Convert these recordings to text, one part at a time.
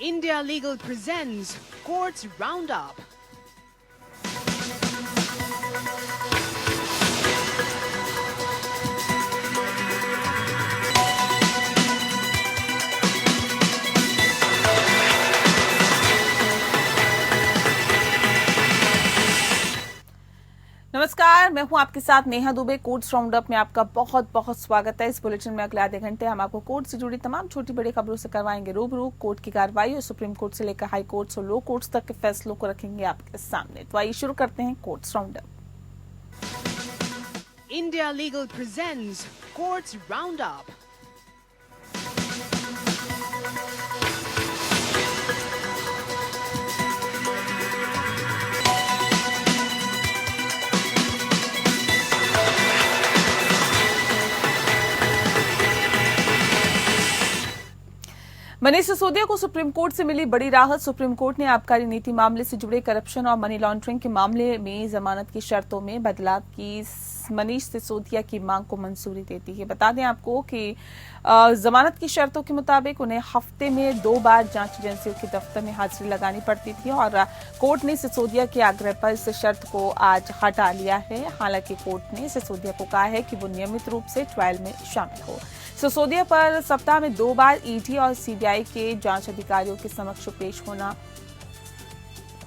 India Legal presents Courts Roundup. नमस्कार, मैं हूं आपके साथ नेहा दुबे। कोर्ट्स राउंडअप में आपका बहुत बहुत स्वागत है। इस बुलेटिन में अगले आधे घंटे हम आपको कोर्ट से जुड़ी तमाम छोटी बड़ी खबरों से करवाएंगे रूबरू। कोर्ट की कार्रवाई और सुप्रीम कोर्ट से लेकर हाई कोर्ट्स और लो कोर्ट्स तक के फैसलों को रखेंगे आपके सामने। तो आइए शुरू करते हैं courts roundup. India Legal presents Courts Roundup. Manish Sisodia को सुप्रीम कोर्ट से मिली बड़ी राहत। सुप्रीम कोर्ट ने आबकारी नीति मामले से जुड़े करप्शन और मनी लॉन्ड्रिंग के मामले में जमानत की शर्तों में बदलाव की मनीष सिसोदिया की मांग को मंजूरी देती है। बता दें आपको कि जमानत की शर्तों के मुताबिक उन्हें हफ्ते में 2 बार जांच एजेंसियों के दफ्तर में हाजिरी लगानी पड़ती थी और कोर्ट ने सिसोदिया के आग्रह पर इस शर्त को आज हटा लिया है। हालांकि कोर्ट ने सिसोदिया को कहा है कि वो नियमित रूप से ट्रायल में शामिल हो। सिसोदिया पर सप्ताह में 2 बार ईडी और सीबीआई के जांच अधिकारियों के समक्ष पेश होना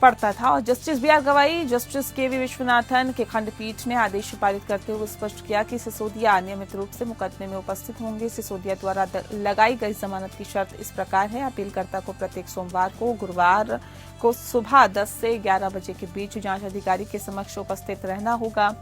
पड़ता था और जस्टिस बी आर गवाई, जस्टिस के वी विश्वनाथन के खंडपीठ ने आदेश पारित करते हुए स्पष्ट किया कि सिसोदिया नियमित रूप से मुकदमे में उपस्थित होंगे। सिसोदिया द्वारा लगाई गई जमानत की शर्त इस प्रकार है। अपीलकर्ता को प्रत्येक सोमवार को गुरुवार को सुबह 10 से 11 बजे के बीच जांच अधिकारी के समक्ष उपस्थित रहना होगा।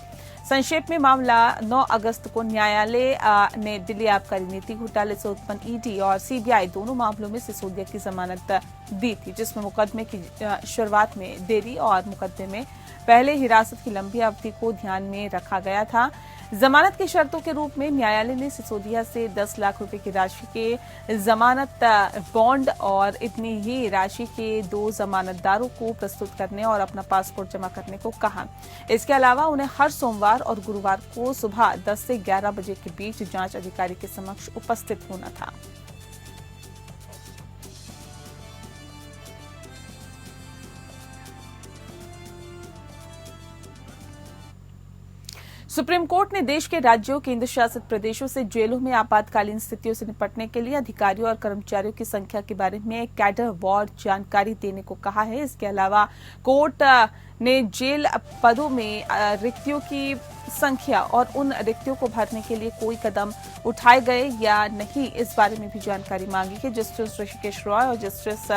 संक्षेप में मामला 9 अगस्त को न्यायालय ने दिल्ली आबकारी नीति घोटाले से उत्पन्न ईडी और सीबीआई दोनों मामलों में सिसोदिया की जमानत दी थी, जिसमें मुकदमे की शुरुआत में देरी और मुकदमे में पहले हिरासत की लंबी अवधि को ध्यान में रखा गया था। जमानत की शर्तों के रूप में न्यायालय ने सिसोदिया से 10 लाख रुपए की राशि के जमानत बॉन्ड और इतनी ही राशि के 2 जमानतदारों को प्रस्तुत करने और अपना पासपोर्ट जमा करने को कहा। इसके अलावा उन्हें हर सोमवार और गुरुवार को सुबह 10 से 11 बजे के बीच जांच अधिकारी के समक्ष उपस्थित होना था। सुप्रीम कोर्ट ने देश के राज्यों केंद्र शासित प्रदेशों से जेलों में आपातकालीन स्थितियों से निपटने के लिए अधिकारियों और कर्मचारियों की संख्या के बारे में कैडर वार जानकारी देने को कहा है। इसके अलावा कोर्ट ने जेल पदों में रिक्तियों की संख्या और उन रिक्तियों को भरने के लिए कोई कदम उठाए गए या नहीं, इस बारे में भी जानकारी मांगी है। जस्टिस ऋषिकेश रॉय और जस्टिस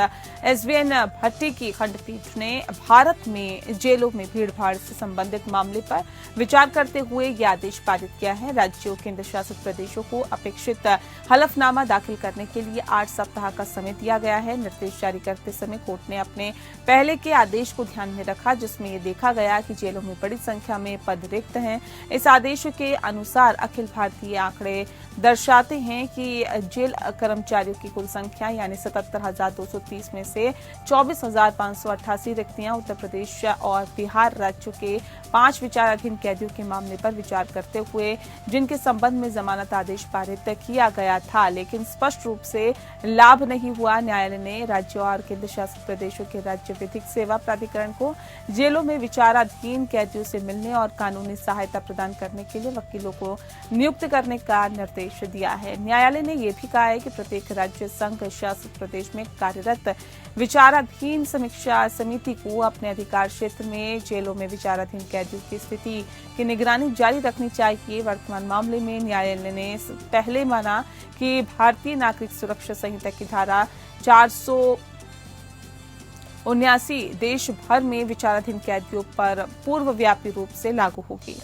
एसवीएन भट्टी की खंडपीठ ने भारत में जेलों में भीड़भाड़ से संबंधित मामले पर विचार करते हुए यह आदेश पारित किया है। राज्यों केंद्र शासित प्रदेशों को अपेक्षित हलफनामा दाखिल करने के लिए 8 सप्ताह का समय दिया गया है। निर्देश जारी करते समय कोर्ट ने अपने पहले के आदेश को ध्यान में रखा, जिसमें यह देखा गया कि जेलों में बड़ी संख्या में पद रिक्त हैं। इस आदेश के अनुसार अखिल भारतीय आंकड़े दर्शाते हैं कि जेल कर्मचारियों की कुल संख्या यानी 77,230 में से 24,588 रिक्तियां उत्तर प्रदेश और बिहार राज्यों के 5 विचाराधीन कैदियों के मामले पर विचार करते हुए जिनके संबंध में जमानत आदेश पारित किया गया था, लेकिन स्पष्ट रूप से लाभ नहीं हुआ। न्यायालय ने राज्यों और केंद्र शासित प्रदेशों के राज्य विधिक सेवा प्राधिकरण को जेलों में विचाराधीन कैदियों से मिलने और कानूनी सहायता प्रदान करने के लिए वकीलों को नियुक्त करने का निर्देश दिया है। न्यायालय ने यह भी कहा है कि प्रत्येक राज्य संघ शासित प्रदेश में कार्यरत विचाराधीन समीक्षा समिति को अपने अधिकार क्षेत्र में जेलों में विचाराधीन कैदियों की स्थिति की निगरानी जारी रखनी चाहिए। वर्तमान मामले में न्यायालय ने पहले माना कि भारतीय नागरिक सुरक्षा संहिता की धारा 479 देश भर में विचाराधीन कैदियों पर पूर्वव्यापी रूप से लागू होगी।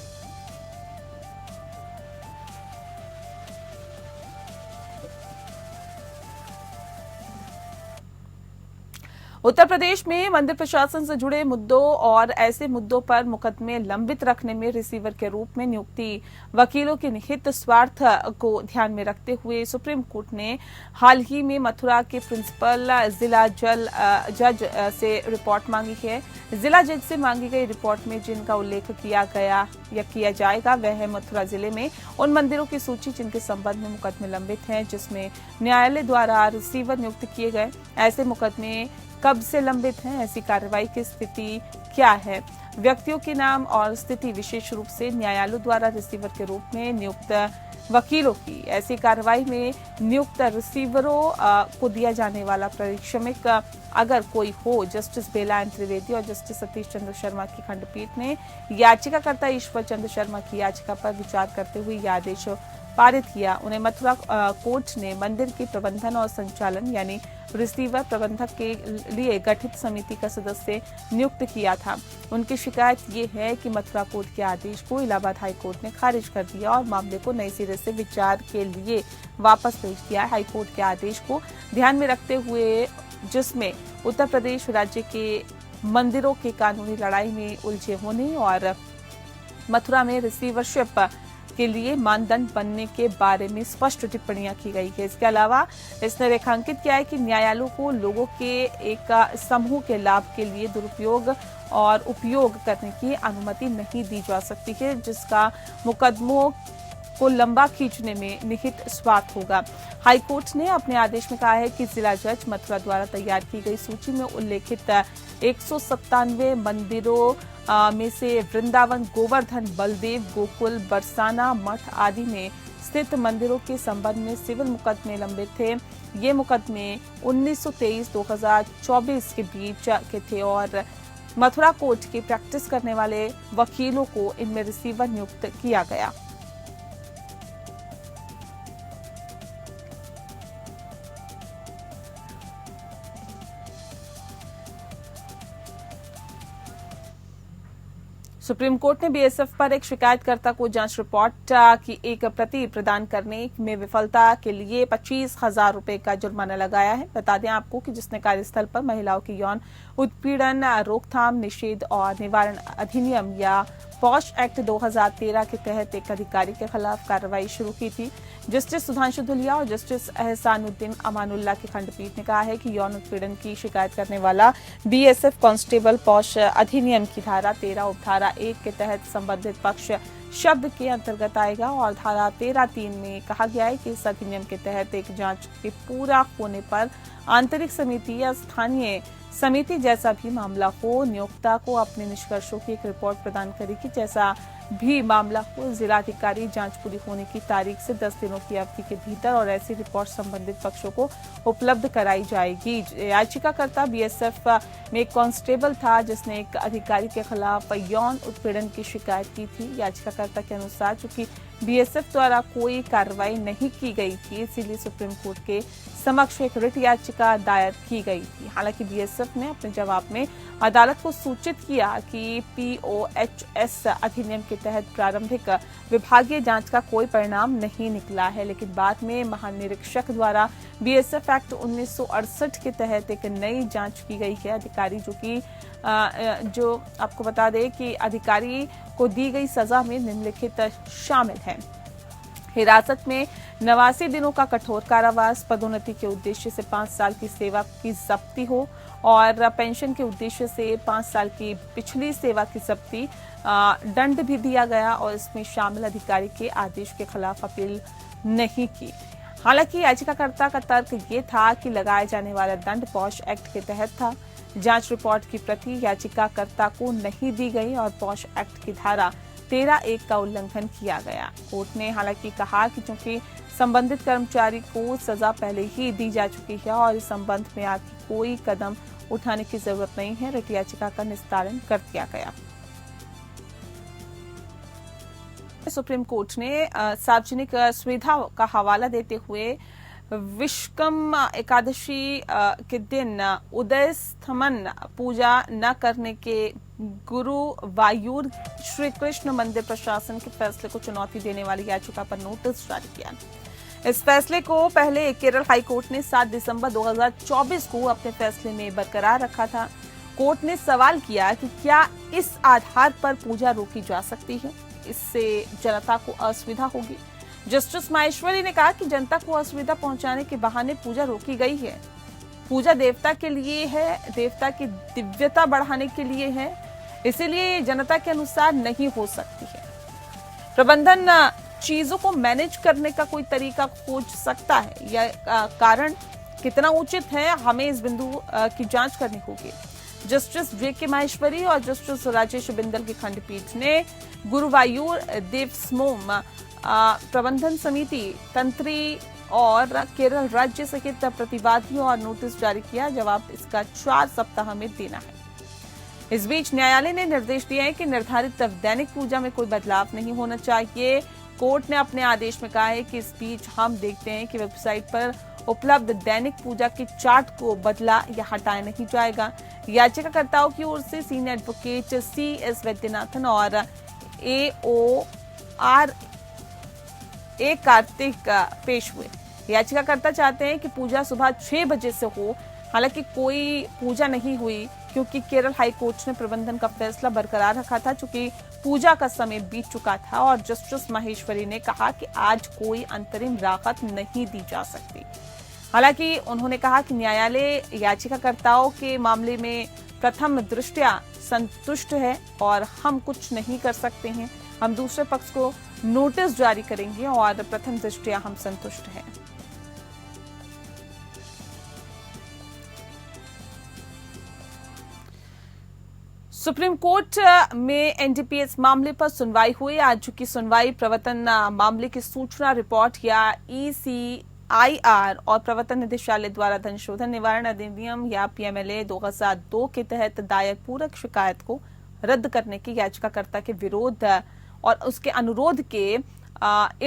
उत्तर प्रदेश में मंदिर प्रशासन से जुड़े मुद्दों और ऐसे मुद्दों पर मुकदमे लंबित रखने में रिसीवर के रूप में नियुक्ति वकीलों के निहित स्वार्थ को ध्यान में रखते हुए सुप्रीम कोर्ट ने हाल ही में मथुरा के प्रिंसिपल जिला जज से रिपोर्ट मांगी है। जिला जज से मांगी गई रिपोर्ट में जिनका उल्लेख किया जाएगा वह है मथुरा जिले में उन मंदिरों की सूची जिनके संबंध में मुकदमे लंबित हैं, जिसमें न्यायालय द्वारा रिसीवर नियुक्त किए गए। ऐसे मुकदमे कब से लंबित हैं, ऐसी कार्रवाई की स्थिति क्या है, व्यक्तियों के नाम और स्थिति, विशेष रूप से न्यायालयों द्वारा रिसीवर के रूप में नियुक्त वकीलों की ऐसी कार्रवाई में नियुक्त रिसीवरों को दिया जाने वाला पारिश्रमिक अगर कोई हो। जस्टिस बेला एन त्रिवेदी और जस्टिस सतीश चंद्र शर्मा की खंडपीठ ने याचिकाकर्ता ईश्वर चंद्र शर्मा की याचिका पर विचार करते हुए यह आदेश पारित किया। उन्हें मथुरा कोर्ट ने मंदिर की प्रबंधन और संचालन यानी रिसीवर प्रबंधक के लिए गठित समिति का सदस्य नियुक्त किया था। उनकी शिकायत ये है कि मथुरा कोर्ट के आदेश को इलाहाबाद हाई कोर्ट ने खारिज कर दिया और मामले को नए सिरे से विचार के लिए वापस भेज दिया। हाई कोर्ट के आदेश को ध्यान में रखते हुए, जिसमें उत्तर प्रदेश राज्य के मंदिरों के कानूनी लड़ाई में उलझे होने और मथुरा में रिसीवरशिप के लिए मानदंड बनने के बारे में स्पष्ट टिप्पणियां की गई है। इसके अलावा इसने रेखांकित किया है कि न्यायालयों को लोगों के एक समूह के लाभ के लिए दुरुपयोग और उपयोग करने की अनुमति नहीं दी जा सकती है, जिसका मुकदमों को लंबा खींचने में निहित स्वार्थ होगा। हाईकोर्ट ने अपने आदेश में कहा है कि जिला जज मथुरा द्वारा तैयार की गई सूची में उल्लेखित 197 मंदिरों में से वृंदावन, गोवर्धन, बलदेव, गोकुल, बरसाना मठ आदि में स्थित मंदिरों के संबंध में सिविल मुकदमे लंबित थे। ये मुकदमे 1923-2024 के बीच के थे और मथुरा कोर्ट की प्रैक्टिस करने वाले वकीलों को इनमें रिसीवर नियुक्त किया गया। सुप्रीम कोर्ट ने बीएसएफ पर एक शिकायतकर्ता को जांच रिपोर्ट की एक प्रति प्रदान करने में विफलता के लिए 25,000 रुपए का जुर्माना लगाया है। बता दें आपको कि जिसने कार्यस्थल पर महिलाओं की यौन उत्पीड़न रोकथाम, निषेध और निवारण अधिनियम या पॉश एक्ट 2013 के तहत एक अधिकारी के खिलाफ कार्रवाई शुरू की थी। जस्टिस सुधांशु धुलिया और जस्टिस एहसानुद्दीन अमानुल्लाह की खंडपीठ ने कहा है कि यौन उत्पीड़न की शिकायत करने वाला बीएसएफ कांस्टेबल पॉश अधिनियम की धारा 13 उपधारा 1 के तहत संबंधित पक्ष शब्द के अंतर्गत आएगा और धारा 13(3) में कहा गया है कि इस अधिनियम के तहत एक जांच के पूरा होने पर आंतरिक समिति या स्थानीय समिति जैसा भी मामला हो, नियोक्ता को अपने निष्कर्षों की एक रिपोर्ट प्रदान करेगी। जैसा भी मामला हो, जिलाधिकारी जांच पूरी होने की तारीख से 10 दिनों की अवधि के भीतर और ऐसी रिपोर्ट संबंधित पक्षों को उपलब्ध कराई जाएगी। याचिकाकर्ता बीएसएफ में एक कांस्टेबल था जिसने एक अधिकारी के खिलाफ यौन उत्पीड़न की शिकायत की थी। याचिकाकर्ता के अनुसार चूंकि बीएसएफ द्वारा कोई कार्रवाई नहीं की गई थी, इसीलिए सुप्रीम कोर्ट के समक्ष एक रिट याचिका दायर की गई थी। हालांकि बीएसएफ ने अपने जवाब में अदालत को सूचित किया कि पीओएचएस अधिनियम के तहत प्रारंभिक विभागीय जांच का कोई परिणाम नहीं निकला है, लेकिन बाद में महानिरीक्षक द्वारा बीएसएफ एक्ट 1968 के तहत एक नई जांच की गई है। अधिकारी जो आपको बता दें कि अधिकारी को दी गई सजा में निम्नलिखित शामिल है: हिरासत में 89 दिनों का कठोर कारावास, पदोन्नति के उद्देश्य से 5 साल की सेवा की जब्ती हो और पेंशन के उद्देश्य से 5 साल की पिछली सेवा की जब्ती, दंड भी दिया गया और इसमें शामिल अधिकारी के आदेश के खिलाफ अपील नहीं की। हालांकि याचिकाकर्ता का तर्क ये था कि लगाए जाने वाला दंड पॉश एक्ट के तहत था। जांच रिपोर्ट की प्रति याचिकाकर्ता को नहीं दी गई और पॉश एक्ट की धारा 13(1) का उल्लंघन किया गया। कोर्ट ने हालांकि कहा कि चूंकि संबंधित कर्मचारी को सजा पहले ही दी जा चुकी है और इस संबंध में आगे कोई कदम उठाने की जरूरत नहीं है, रिट याचिका का निस्तारण कर दिया गया। सुप्रीम कोर्ट ने सार्वजनिक सुविधा का हवाला देते हुए विश्वकर्म एकादशी के दिन उदय स्तमन पूजा न करने के गुरुवायूर श्री कृष्ण मंदिर प्रशासन के फैसले को चुनौती देने वाली याचिका पर नोटिस जारी किया। इस फैसले को पहले केरल हाई कोर्ट ने 7 दिसंबर 2024 को अपने फैसले में बरकरार रखा था। कोर्ट ने सवाल किया कि क्या इस आधार पर पूजा रोकी जा सकती है, इससे जनता को असुविधा होगी। जस्टिस माहेश्वरी ने कहा कि जनता को असुविधा पहुंचाने के बहाने पूजा रोकी गई है। पूजा देवता के लिए है, देवता की दिव्यता बढ़ाने के लिए है, इसीलिए ये जनता के अनुसार नहीं हो सकती है। प्रबंधन चीजों को मैनेज करने का कोई तरीका खोज सकता है। यह कारण कितना उचित है, हमें इस बिंदु की जांच करनी होगी। Justice JK. माहेश्वरी और जस्टिस राजेश बिंदल की खंडपीठ ने गुरुवायूर देवस्थानम प्रबंधन समिति, तंत्री और केरल राज्य सहित प्रतिवादियों और नोटिस जारी किया। जवाब इसका 4 सप्ताह में देना है। इस बीच न्यायालय ने निर्देश दिए हैं कि निर्धारित दैनिक पूजा में कोई बदलाव नहीं होना चाहिए। कोर्ट ने अपने आदेश में कहा है कि इस बीच हम देखते हैं कि वेबसाइट पर उपलब्ध दैनिक पूजा के चार्ट को बदला या हटाया नहीं जाएगा। याचिकाकर्ताओं की ओर से सीनियर एडवोकेट C.S. वैद्यनाथन और A.O.R.A. कार्तिक पेश हुए। याचिकाकर्ता चाहते हैं कि पूजा सुबह 6 बजे से हो। हालांकि कोई पूजा नहीं हुई क्योंकि केरल हाई कोर्ट ने प्रबंधन का फैसला बरकरार रखा था, चूंकि पूजा का समय बीत चुका था। और जस्टिस माहेश्वरी ने कहा कि आज कोई अंतरिम राहत नहीं दी जा सकती। हालांकि उन्होंने कहा कि न्यायालय याचिकाकर्ताओं के मामले में प्रथम दृष्टया संतुष्ट है और हम कुछ नहीं कर सकते हैं। हम दूसरे पक्ष को नोटिस जारी करेंगे और प्रथम दृष्टया हम संतुष्ट हैं। सुप्रीम कोर्ट में एनडीपीएस मामले पर सुनवाई हुई। आज की सुनवाई प्रवर्तन मामले की सूचना रिपोर्ट या ECIR और प्रवर्तन निदेशालय द्वारा धन शोधन निवारण अधिनियम या PMLA 2002 के तहत दायर पूरक शिकायत को रद्द करने की याचिकाकर्ता के विरोध और उसके अनुरोध के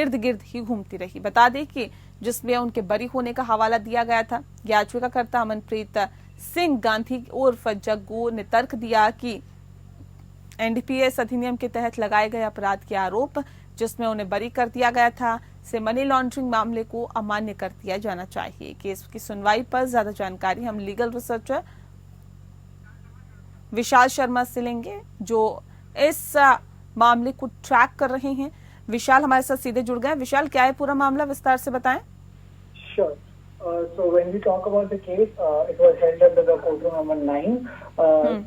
इर्द गिर्द ही घूमती रही। बता दें कि जिसमें उनके बरी होने का हवाला दिया गया था। याचिकाकर्ता अमनप्रीत सिंह गांधी उर्फ जग्गू ने तर्क दिया कि एनडीपीएस अधिनियम के तहत लगाए गए अपराध के आरोप जिसमें उन्हें बरी कर दिया गया था से मनी लॉन्ड्रिंग मामले को अमान्य कर दिया जाना चाहिए। केस की सुनवाई पर ज्यादा जानकारी हम लीगल रिसर्चर विशाल शर्मा से लेंगे, जो इस मामले को ट्रैक कर रहे हैं। विशाल हमारे साथ सीधे जुड़ गए। विशाल, क्या है पूरा मामला, विस्तार से बताएं। Sure. So when we talk about the case, it was held under the courtroom number 9.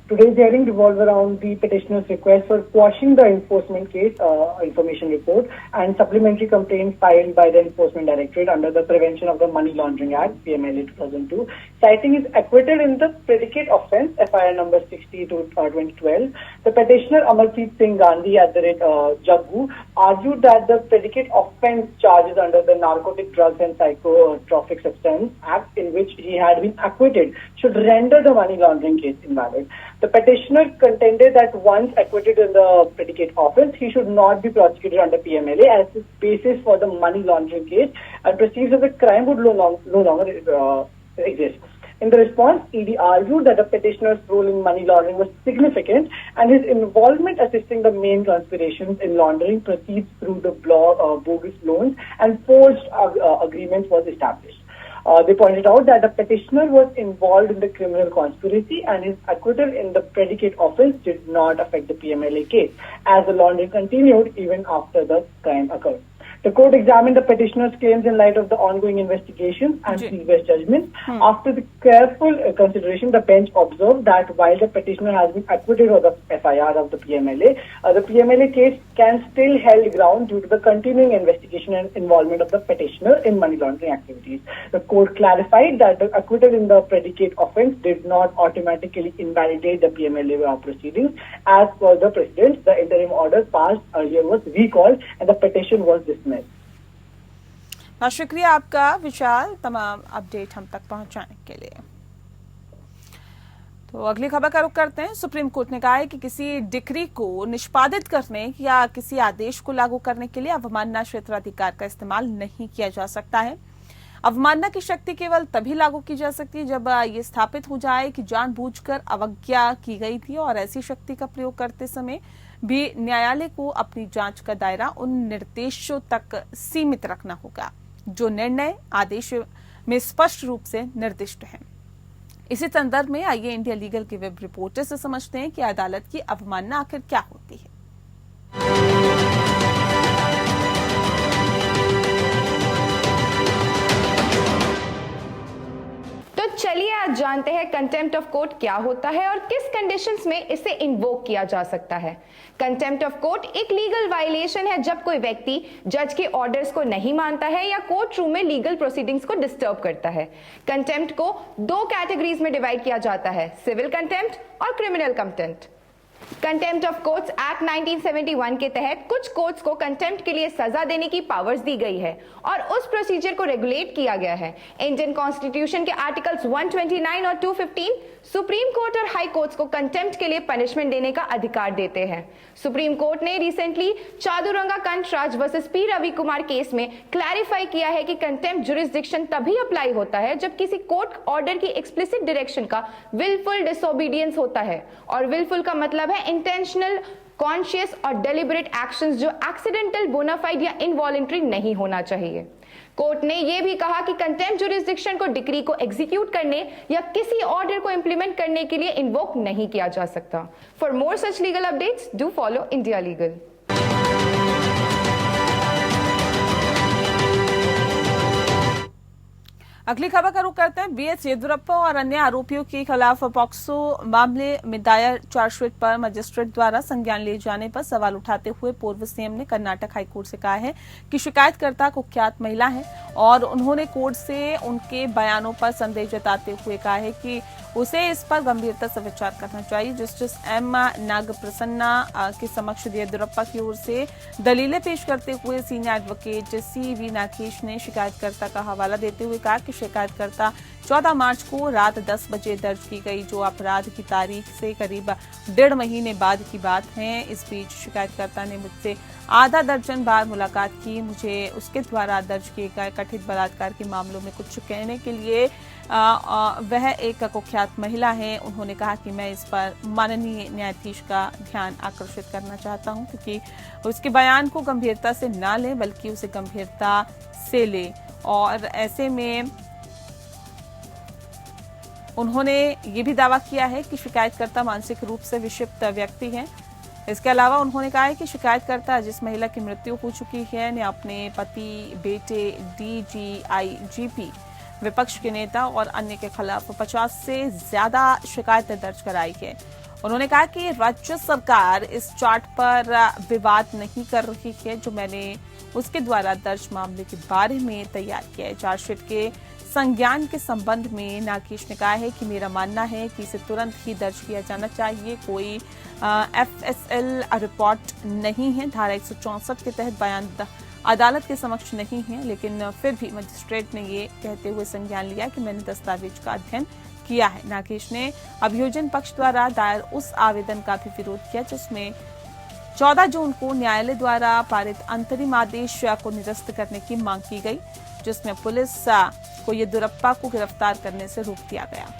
Today's hearing revolves around the petitioner's request for quashing the enforcement case information report and supplementary complaint filed by the Enforcement Directorate under the Prevention of the Money Laundering Act, PMLA 2002, citing his acquittal in the predicate offence, FIR number 60/2012. The petitioner Amarpreet Singh Gandhi Jaggu argued that the predicate offence charges under the Narcotic Drugs and Psychotropic Substance Act, in which he had been acquitted, should render the money laundering case invalid. The petitioner contended that once acquitted in the predicate offence, he should not be prosecuted under PMLA as the basis for the money laundering case and proceeds of the crime would no longer exist. In the response, ED argued that the petitioner's role in money laundering was significant and his involvement assisting the main conspirations in laundering proceeds through the bogus loans and forged agreements was established. They pointed out that the petitioner was involved in the criminal conspiracy and his acquittal in the predicate offence did not affect the PMLA case, as the laundering continued even after the crime occurred. The court examined the petitioner's claims in light of the ongoing investigations and previous judgments. After the careful consideration, the bench observed that while the petitioner has been acquitted of the FIR of the PMLA case can still held ground due to the continuing investigation and involvement of the petitioner in money laundering activities. The court clarified that the acquittal in the predicate offence did not automatically invalidate the PMLA proceedings. As per the precedent, the interim order passed earlier was recalled and the petition was dismissed. बहुत शुक्रिया आपका विशाल, तमाम update हम तक पहुंचाने के लिए। तो अगली खबर का रुख करते हैं। सुप्रीम कोर्ट ने कहा है कि किसी डिक्री को निष्पादित करने या किसी आदेश को लागू करने के लिए अवमानना क्षेत्राधिकार का इस्तेमाल नहीं किया जा सकता है। अवमानना की शक्ति केवल तभी लागू की जा सकती है जब ये स्थापित हो जाए कि जानबूझकर अवज्ञा की गई थी, और ऐसी शक्ति का प्रयोग करते समय भी न्यायालय को अपनी जांच का दायरा उन निर्देशों तक सीमित रखना होगा जो निर्णय आदेश में स्पष्ट रूप से निर्दिष्ट हैं। इसी संदर्भ में आइए इंडिया लीगल के वेब रिपोर्टर से समझते हैं कि अदालत की अवमानना आखिर क्या होती है। तो चलिए चलिए आज जानते हैं कंटेम्प्ट ऑफ कोर्ट क्या होता है और किस कंडीशंस में इसे इन्वोक किया जा सकता है। कंटेम्प्ट ऑफ कोर्ट एक लीगल वायलेशन है जब कोई व्यक्ति जज के ऑर्डर्स को नहीं मानता है या कोर्ट रूम में लीगल प्रोसीडिंग्स को डिस्टर्ब करता है। कंटेम्प्ट को दो कैटेगरीज में डिवाइड किया जाता है, सिविल कंटेम्प्ट और criminal contempt. Contempt of courts act 1971 के तहत कुछ कोर्ट्स को कंटेम्प्ट के लिए सजा देने की पावर्स दी गई है और उस प्रोसीजर को रेगुलेट किया गया है। इंडियन कॉन्स्टिट्यूशन के आर्टिकल्स 129 और 215 सुप्रीम कोर्ट और हाई कोर्ट्स को कंटेम्प्ट के लिए पनिशमेंट देने का अधिकार देते हैं। सुप्रीम कोर्ट ने recently Chaduranga Kantharaj versus P Ravi Kumar case में क्लैरिफाई किया है कि कंटेम्प्ट जुरिस्डिक्शन तभी अप्लाई होता है जब किसी कोर्ट ऑर्डर की एक्सप्लिसिट डायरेक्शन का विलफुल डिसोबीडियंस होता है, और विलफुल का मतलब है इंटेंशनल, कॉन्शियस और डेलिबरेट एक्शंस जो एक्सीडेंटल, बोनाफाइड या इनवॉलंटरी नहीं होना चाहिए। कोर्ट ने यह भी कहा कि कंटेम्प्ट जुरिस्डिक्शन को डिक्री को एग्जीक्यूट करने या किसी ऑर्डर को इंप्लीमेंट करने के लिए इन्वोक नहीं किया जा सकता। For more such legal updates do follow India legal. अगली खबर का रुख करते हैं। बीएस येदियुरप्पा और अन्य आरोपियों के खिलाफ पॉक्सो मामले में दायर चार्जशीट पर मजिस्ट्रेट द्वारा संज्ञान लिए जाने पर सवाल उठाते हुए पूर्व सीएम ने कर्नाटक हाईकोर्ट से कहा है कि शिकायतकर्ता कुख्यात महिला है और उन्होंने कोर्ट से उनके बयानों पर संदेह जताते हुए कहा है कि उसे इस पर गंभीरता से विचार करना चाहिए। जस्टिस एम नागप्रसन्ना के समक्ष येदियुरप्पा की ओर से दलीलें पेश करते हुए सीनियर एडवोकेट सीवी नागेश ने शिकायतकर्ता का हवाला देते हुए कहा कि शिकायतकर्ता 14 मार्च को रात 10 बजे दर्ज की गई जो अपराध की तारीख से करीब 1.5 महीने बाद की बात है। इस बीच शिकायतकर्ता ने मुझसे आधा दर्जन बार मुलाकात की। मुझे उसके द्वारा दर्ज किए गए कथित बलात्कार के मामलों में कुछ कहने के लिए वह एक कुख्यात महिला है। उन्होंने कहा कि मैं इस पर माननीय न्यायाधीश का ध्यान आकर्षित करना चाहता हूं क्योंकि उसके बयान को गंभीरता से न ले बल्कि उसे गंभीरता से ले, और ऐसे में उन्होंने ये भी दावा किया है कि शिकायतकर्ता मानसिक रूप से विक्षिप्त व्यक्ति है। इसके अलावा उन्होंने कहा है कि शिकायतकर्ता जिस महिला की मृत्यु हो चुकी है ने अपने पति, बेटे, डीजीआईजीपी, विपक्ष के नेता और अन्य के खिलाफ 50 से ज्यादा शिकायतें दर्ज कराई है। उन्होंने कहा कि राज्य सरकार इस चार्ट पर विवाद नहीं कर रही है जो मैंने उसके द्वारा दर्ज मामले के बारे में तैयार किया है। चार्जशीट के संज्ञान के संबंध में नागेश ने कहा है कि मेरा मानना है कि इसे तुरंत ही दर्ज किया जाना चाहिए। कोई एफएसएल रिपोर्ट नहीं है। धारा 164 के तहत बयान अदालत के समक्ष नहीं है, लेकिन फिर भी मजिस्ट्रेट ने ये कहते हुए संज्ञान लिया कि मैंने दस्तावेज का अध्ययन किया है। नागेश ने अभियोजन पक्ष द्वारा दायर उस आवेदन का भी विरोध किया जिसमें 14 जून को न्यायालय द्वारा पारित अंतरिम आदेश को निरस्त करने की मांग की गई, जिसमें पुलिस को येदियुरप्पा को गिरफ्तार करने से रोक दिया गया।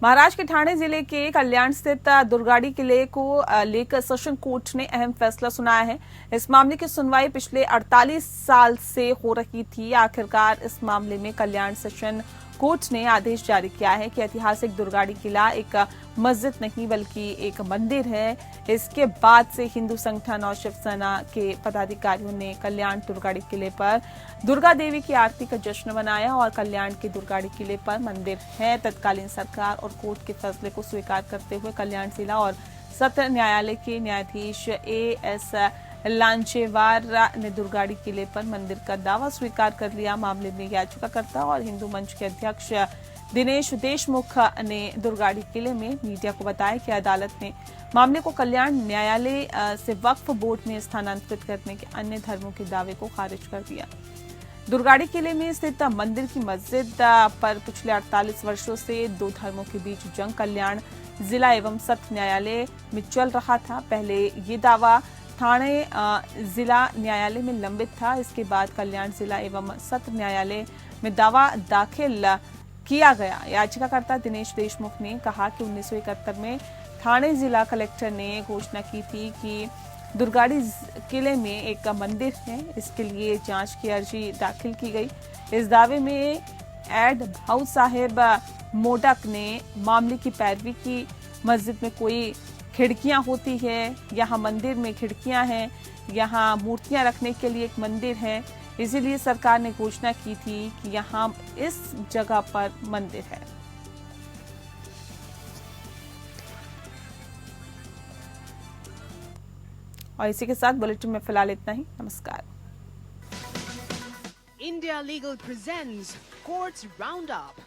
महाराष्ट्र के ठाणे जिले के कल्याण स्थित दुर्गाड़ी किले को लेकर सेशन कोर्ट ने अहम फैसला सुनाया है। इस मामले की सुनवाई पिछले 48 साल से हो रही थी। आखिरकार इस मामले में कल्याण सेशन कोर्ट ने आदेश जारी किया है कि ऐतिहासिक दुर्गाड़ी किला एक मस्जिद नहीं बल्कि एक मंदिर है। इसके बाद से हिंदू संगठन और शिवसेना के पदाधिकारियों ने कल्याण दुर्गाड़ी किले पर दुर्गा देवी की आरती का जश्न मनाया और कल्याण के दुर्गाड़ी किले पर मंदिर है। तत्कालीन सरकार और कोर्ट के फैसले को स्वीकार करते हुए कल्याण जिला और सत्र न्यायालय के न्यायाधीश एएस लांचेवार ने दुर्गाड़ी किले पर मंदिर का दावा स्वीकार कर लिया। मामले में याचिकाकर्ता और हिंदू मंच के अध्यक्ष दिनेश देशमुख ने दुर्गाड़ी किले में मीडिया को बताया कि अदालत ने मामले को कल्याण न्यायालय से वक्फ बोर्ड में स्थानांतरित करने के अन्य धर्मों के दावे को खारिज कर दिया। दुर्गाड़ी किले में स्थित मंदिर की मस्जिद पर पिछले 48 वर्षों से दो धर्मों के बीच जंग कल्याण जिला एवं सत्र न्यायालय में चल रहा था। पहले ये दावा ठाणे जिला न्यायालय में लंबित था। इसके बाद कल्याण जिला एवं सत्र न्यायालय में दावा दाखिल किया गया। याचिकाकर्ता दिनेश देशमुख ने कहा कि 1971 में ठाणे जिला कलेक्टर ने घोषणा की थी कि दुर्गाड़ी किले में एक मंदिर है। इसके लिए जांच की अर्जी दाखिल की गई। इस दावे में एड भाऊ साहेब मोडक ने मामले की पैरवी की। मस्जिद में कोई खिड़कियां होती है, यहाँ मंदिर में खिड़कियां हैं, यहाँ मूर्तियां रखने के लिए एक मंदिर है, इसीलिए सरकार ने घोषणा की थी कि यहाँ इस जगह पर मंदिर है। और इसी के साथ बुलेटिन में फिलहाल इतना ही। नमस्कार। India Legal presents Courts Roundup.